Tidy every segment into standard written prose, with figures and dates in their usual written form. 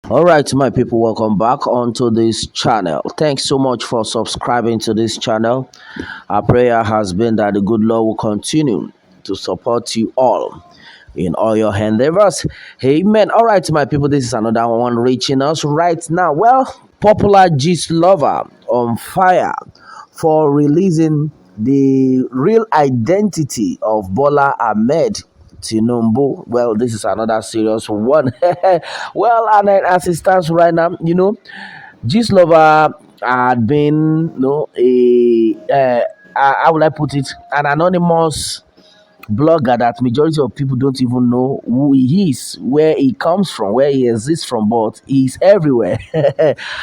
All right, my people, welcome back onto this channel. Thanks so much for subscribing to this channel. Our prayer has been that the good Lord will continue to support you all in all your endeavors. Amen. All right, my people, this is another one reaching us right now. Well, popular gist lover on fire for releasing the real identity of Bola Ahmed TINUBU. Well, this is another serious one. Well, and as it stands right now, gist lover had been, how would I put it, an anonymous blogger that majority of people don't even know who he is, where he comes from, where he exists from, but he's everywhere.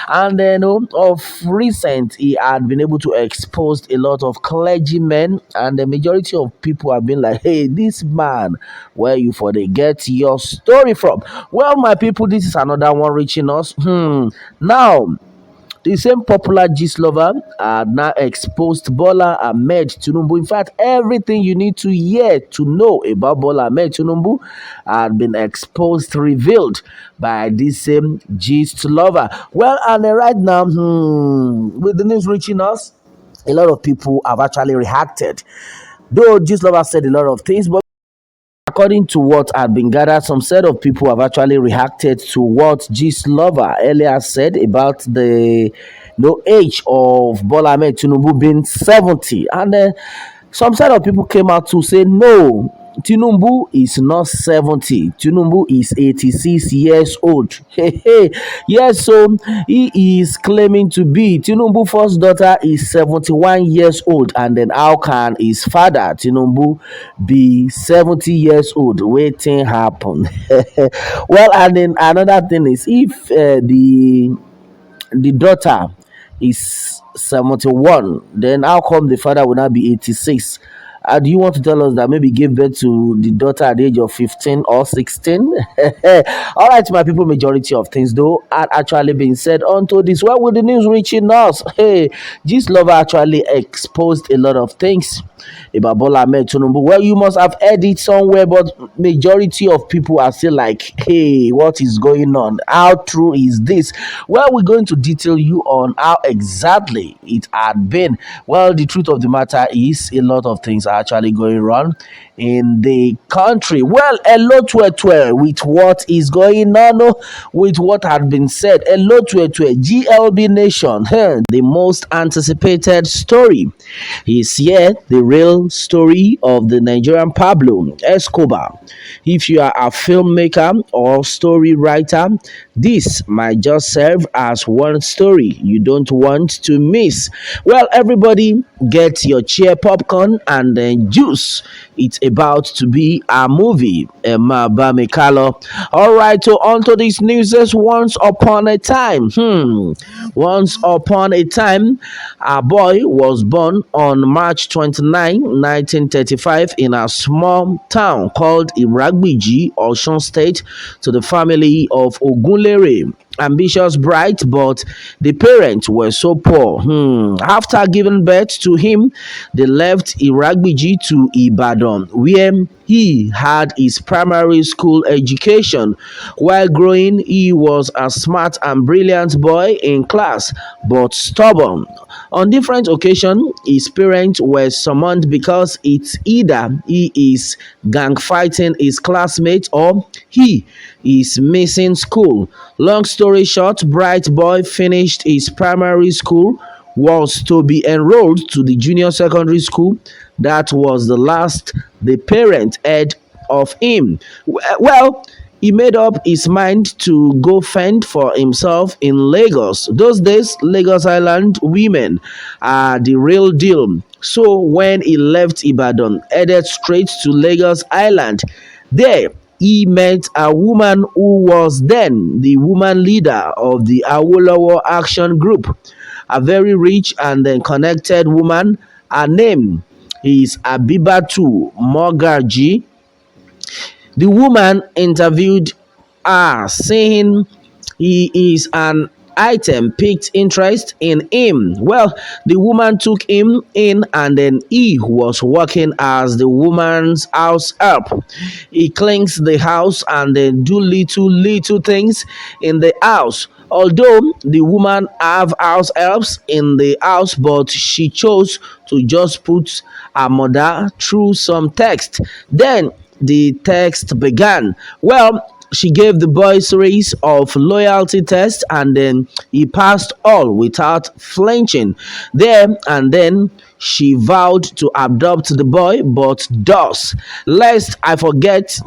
And then, of recent, he had been able to expose a lot of clergymen, and the majority of people have been like, "Hey, this man, where you for they get your story from?" Well, my people, this is another one reaching us. Now, the same popular gist lover now exposed Bola Ahmed Tinubu. In fact, everything you need to hear to know about Bola Ahmed Tinubu had been exposed, revealed by this same gist lover. Well, and right now, with the news reaching us, a lot of people have actually reacted. Though gist lover said a lot of things, but according to what had been gathered, some set of people have actually reacted to what Gist Lover earlier said about the no age of Bola Ahmed Tinubu being 70. And some set of people came out to say, no, Tinubu is not 70. Tinubu is 86 years old. Yes, so he is claiming to be. Tinubu first daughter is 71 years old. And then how can his father, Tinubu, be 70 years old? Waiting happen. Well, and then another thing is if the daughter is 71, then how come the father will not be 86? Do you want to tell us that maybe gave birth to the daughter at the age of 15 or 16? All right, my people, majority of things though are actually being said onto this. Well, with the news reaching us, hey, this lover actually exposed a lot of things about Bola Ahmed Tinubu. Well, you must have heard it somewhere, but majority of people are still like, hey, what is going on? How true is this? Well, we're going to detail you on how exactly it had been. Well, the truth of the matter is a lot of things are actually going wrong in the country. Well, hello to with what is going on, with what had been said. Hello to GLB Nation, the most anticipated story is here, the real story of the Nigerian Pablo Escobar. If you are a filmmaker or story writer, this might just serve as one story you don't want to miss. Well, everybody, get your chair, popcorn, and then juice. It's about to be a movie. Emma Bamikalo. All right, so on to this news. Once upon a time, once upon a time, a boy was born on March 29, 1935, in a small town called Iragbiji, Osun State, to the family of Ogunlere. Ambitious, bright, but the parents were so poor. After giving birth to him, they left Iragbiji to Ibadan, where he had his primary school education. While growing, he was a smart and brilliant boy in class, but stubborn. On different occasions, his parents were summoned because it's either he is gang fighting his classmates or he is missing school. Long story short, bright boy finished his primary school, was to be enrolled to the junior secondary school. That was the last the parent heard of him. Well, he made up his mind to go fend for himself in Lagos. Those days, Lagos Island women are the real deal. So when he left Ibadan, headed straight to Lagos Island, there he met a woman who was then the woman leader of the Awolowo Action Group, a very rich and then connected woman. Her name is Abibatu Mogaji. The woman interviewed her, saying he is an item piqued interest in him. Well, the woman took him in and then he was working as the woman's house help. He cleans the house and then do little things in the house. Although the woman have house helps in the house, but she chose to just put her mother through some text. Then the text began. Well, she gave the boy series of loyalty tests and then he passed all without flinching. There and then she vowed to adopt the boy, but does. Lest I forget,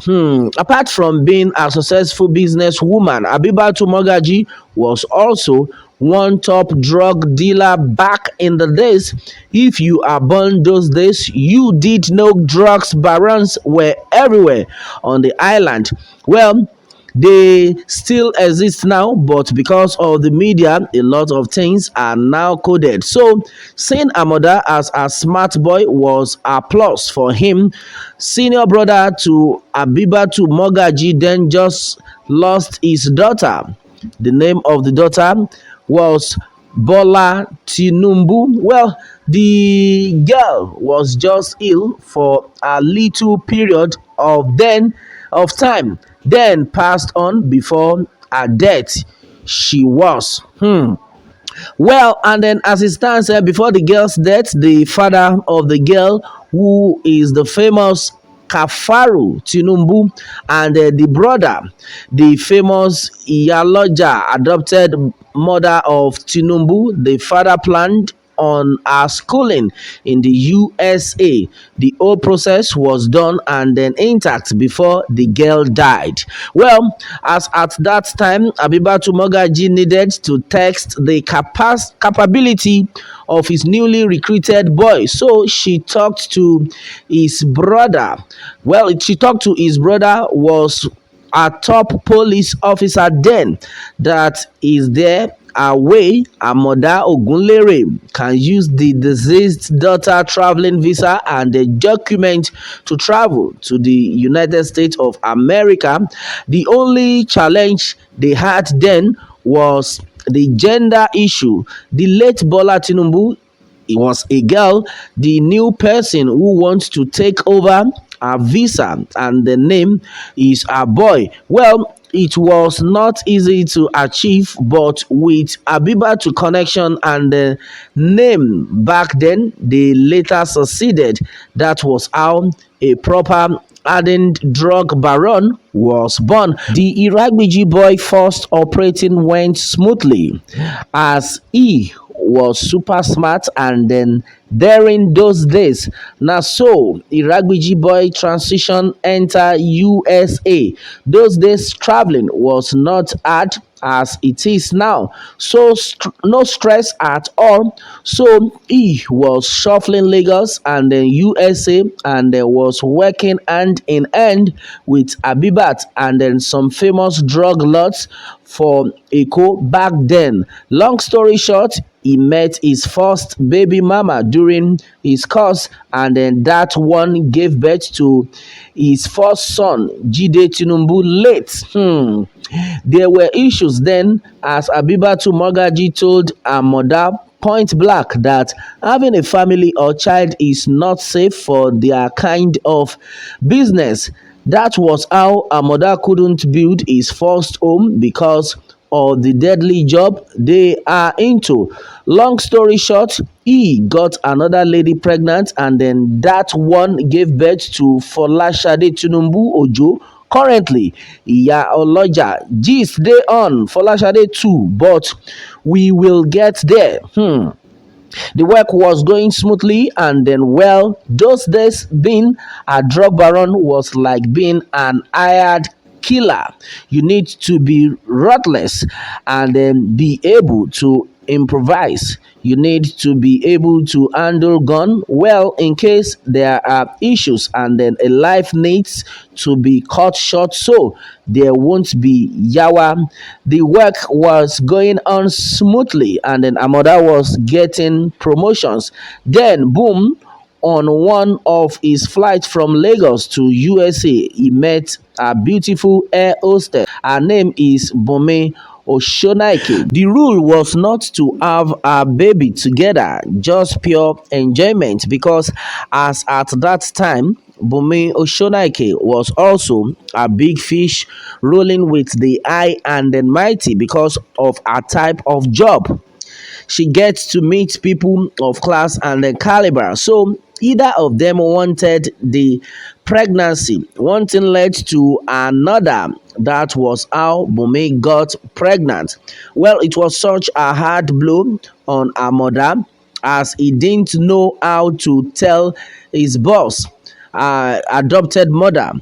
apart from being a successful businesswoman, Abibatu Mogaji was also one top drug dealer back in the days. If you are born those days, you did know drugs barons were everywhere on the island. Well, they still exist now, but because of the media, a lot of things are now coded. So, seeing Amoda as a smart boy was a plus for him. Senior brother to Abibatu Mogaji then just lost his daughter. The name of the daughter was Bola TINUBU. Well, the girl was just ill for a little period of time, then passed on before her death. She was. Well, and then as it stands before the girl's death, the father of the girl, who is the famous Kafaru Tinumbu, and the brother, the famous Iyaloja, adopted mother of Tinumbu, the father planned on her schooling in the USA. The whole process was done and then intact before the girl died. Well, as at that time, Abibatu Mogaji needed to test the capability of his newly recruited boy. So she talked to his brother. Well, she talked to his brother, was a top police officer then, that is there a way Amoda Ogunlere can use the deceased daughter traveling visa and the document to travel to the United States of America. The only challenge they had then was the gender issue. The late Bola Tinubu, it was a girl, the new person who wants to take over a visa, and the name is a boy. Well, it was not easy to achieve, but with Abiba to connection and the name back then, they later succeeded. That was how a proper hardened drug baron was born. The Iragbiji boy first operating went smoothly as he was super smart and then during those days na so Iragbiji boy transition enter USA. Those days traveling was not hard as it is now, so no stress at all. So he was shuffling Lagos and then USA and was working hand in hand with Abibat and then some famous drug lords for Eco back then. Long story short, he met his first baby mama during his course, and then that one gave birth to his first son, Jide Tinumbu, late. There were issues then, as Abibatu Mogaji told her mother point blank that having a family or child is not safe for their kind of business. That was how her mother couldn't build his first home because of the deadly job they are into. Long story short, he got another lady pregnant and then that one gave birth to Folashade Tinumbu Ojo. Currently, Iya Oloja. Gist dey on Folashade too, but we will get there. The work was going smoothly, and then, well, those days being a drug baron was like being an hired killer. You need to be ruthless and then be able to improvise. You need to be able to handle gun well in case there are issues and then a life needs to be cut short so there won't be yawa. The work was going on smoothly and then Amoda was getting promotions. Then boom, on one of his flights from Lagos to USA, he met a beautiful air hostess. Her name is Bome Oshonaike. The rule was not to have a baby together, just pure enjoyment, because as at that time, Bumi Oshonaike was also a big fish rolling with the high and the mighty because of her type of job. She gets to meet people of class and caliber. So either of them wanted the pregnancy. One thing led to another. That was how Bumi got pregnant. Well, it was such a hard blow on her mother as he didn't know how to tell his boss, adopted mother.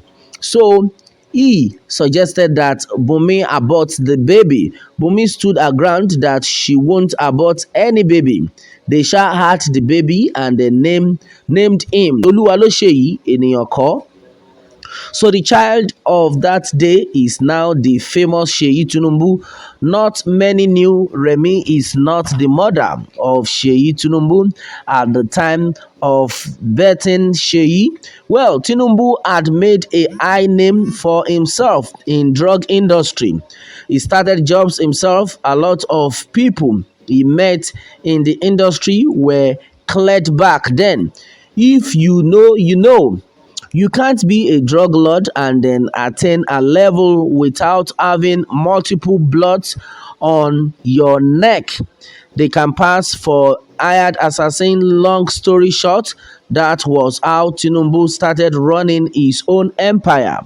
So he suggested that Bumi abort the baby. Bumi stood her ground that she won't abort any baby. They shall had the baby and they named him Oluwalosheyi Eniyoko. So the child of that day is now the famous Sheyi Tinubu. Not many knew Remi is not the mother of Sheyi Tinubu at the time of birthing Sheyi. Well, Tinubu had made a high name for himself in drug industry. He started jobs himself. A lot of people he met in the industry were cleared back then. If you know, you know. You can't be a drug lord and then attain a level without having multiple bloods on your neck. They can pass for hired assassin. Long story short, that was how Tinubu started running his own empire.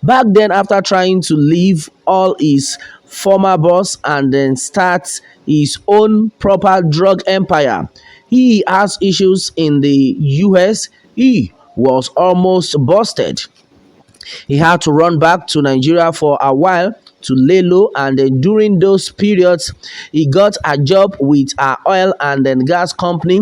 Back then, after trying to leave all his former boss and then start his own proper drug empire, he has issues in the US. He was almost busted. He had to run back to Nigeria for a while to lay low, and then during those periods, he got a job with an oil and then gas company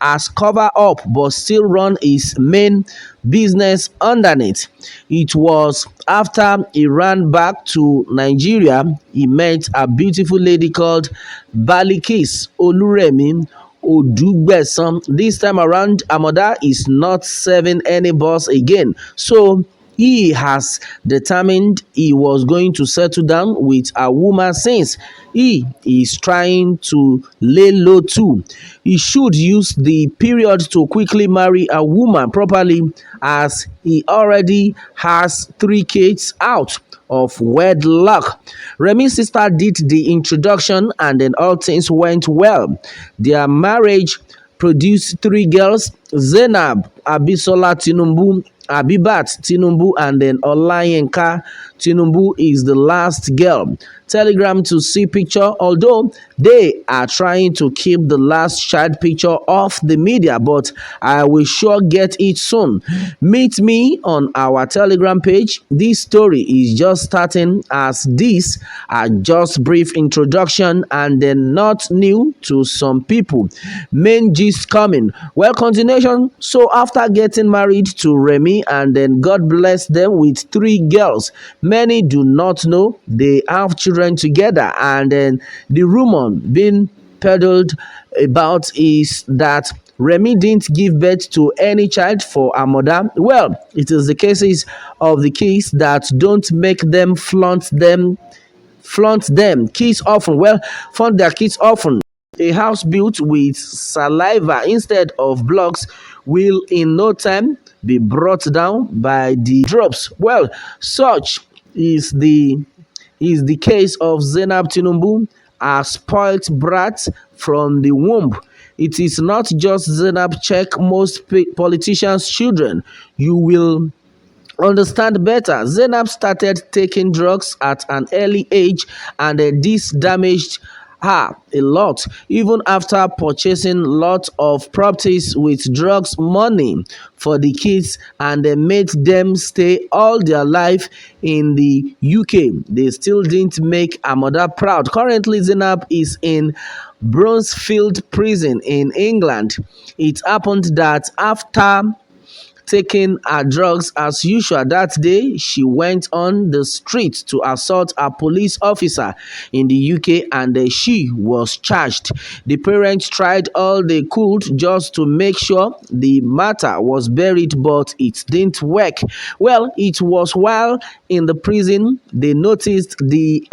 as cover up, but still run his main business underneath. It was after he ran back to Nigeria, he met a beautiful lady called Balikis Oluremi Odugbesan. This time around, Amada is not serving any boss again. So he has determined he was going to settle down with a woman since he is trying to lay low too. He should use the period to quickly marry a woman properly as he already has 3 kids out of wedlock. Remi's sister did the introduction and then all things went well. Their marriage produced 3 girls: Zainab, Abisola Tinubu, Abibat Tinubu, and then Olayinka Tinubu is the last girl. Telegram to see picture, although they are trying to keep the last child picture off the media, but I will sure get it soon. Meet me on our Telegram page. This story is just starting, as this are just brief introduction and then not new to some people. Main gist coming. Well, continuation. So after getting married to Remi and then God bless them with 3 girls, many do not know they have children together, and then the rumor being peddled about is that Remi didn't give birth to any child for her mother. Well, it is the cases of the kids that don't make them flaunt them kids often, well, flaunt their kids often. A house built with saliva instead of blocks will in no time be brought down by the drops. Well, such is the case of Zainab Tinubu, a spoilt brat from the womb. It is not just Zainab. Check most politicians' children. You will understand better. Zainab started taking drugs at an early age, and this damaged her a lot. Even after purchasing lots of properties with drugs money for the kids, and they made them stay all their life in the UK, they still didn't make her mother proud. Currently, Zainab is in Bronzefield prison in England. It happened that after taking her drugs as usual that day, she went on the street to assault a police officer in the UK, and she was charged. The parents tried all they could just to make sure the matter was buried, but it didn't work. Well, it was while in the prison they noticed the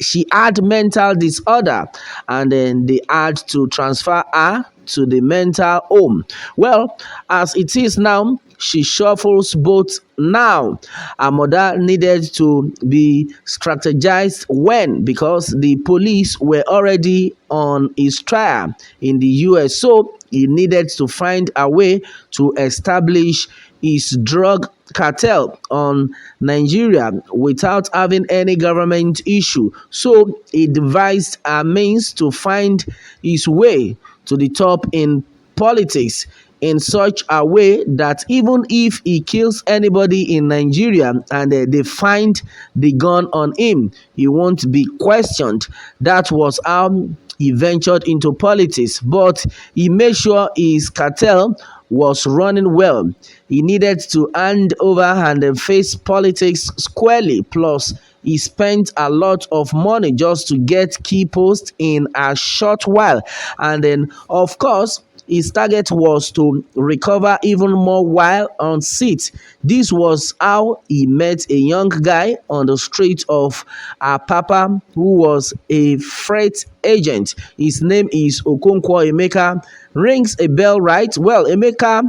she had mental disorder, and then they had to transfer her to the mental home. Well, as it is now, she shuffles both now. Her mother needed to be strategized when, because the police were already on his trial in the US. So he needed to find a way to establish his drug cartel on Nigeria without having any government issue. So he devised a means to find his way to the top in politics in such a way that even if he kills anybody in Nigeria and they find the gun on him, he won't be questioned. That was how he ventured into politics, but he made sure his cartel was running well. He needed to hand over and then face politics squarely. Plus, he spent a lot of money just to get key posts in a short while. And then, of course, his target was to recover even more while on seat. This was how he met a young guy on the street of Apapa who was a freight agent. His name is Okonkwo Emeka. Rings a bell, right? Well, Emeka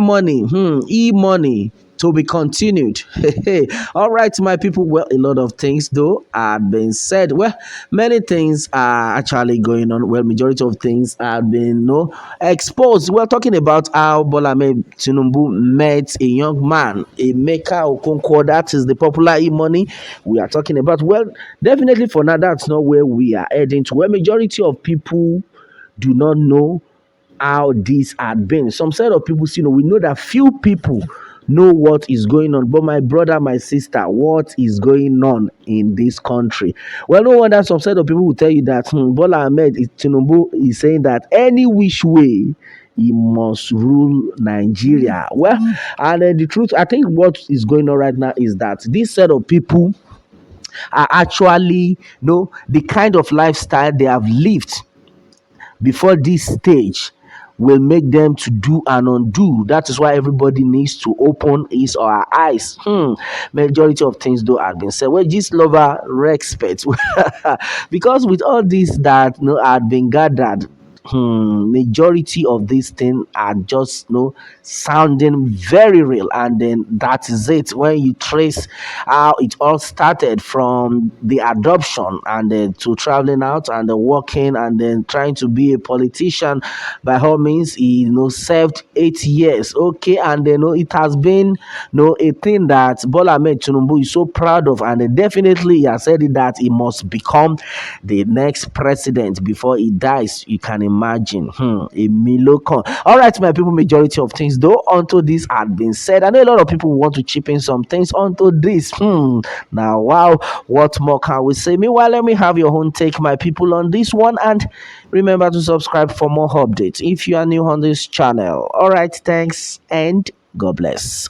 money, e-money to be continued. All right, my people. Well, a lot of things though are being said. Well, many things are actually going on. Well, majority of things have been exposed. We're talking about how Bola Ahmed Tinubu met a young man, Emeka Okonkwo. That is the popular e-money we are talking about. Well, definitely for now, that's not where we are heading to. Where majority of people do not know how this had been. Some set of people, we know that few people know what is going on. But my brother, my sister, what is going on in this country? Well, no wonder some set of people will tell you that Bola Ahmed Tinubu is saying that any which way he must rule Nigeria. Well, and the truth, I think what is going on right now is that this set of people are actually, the kind of lifestyle they have lived before this stage will make them to do and undo. That is why everybody needs to open his or her eyes. Majority of things though have been said. Well, this lover respect because with all this that had been gathered, majority of these things are just sounding very real, and then that is it. When you trace how it all started from the adoption and then to traveling out and then working and then trying to be a politician, by all means he served 8 years, okay, and then it has been a thing that Bola Ahmed Tinubu is so proud of, and then definitely he has said it that he must become the next president before he dies. You can imagine. A milocon. All right, my people, majority of things though onto this had been said. I know a lot of people want to chip in some things onto this. Now, wow, what more can we say? Meanwhile, let me have your own take, my people, on this one, and remember to subscribe for more updates if you are new on this channel. All right, thanks and God bless.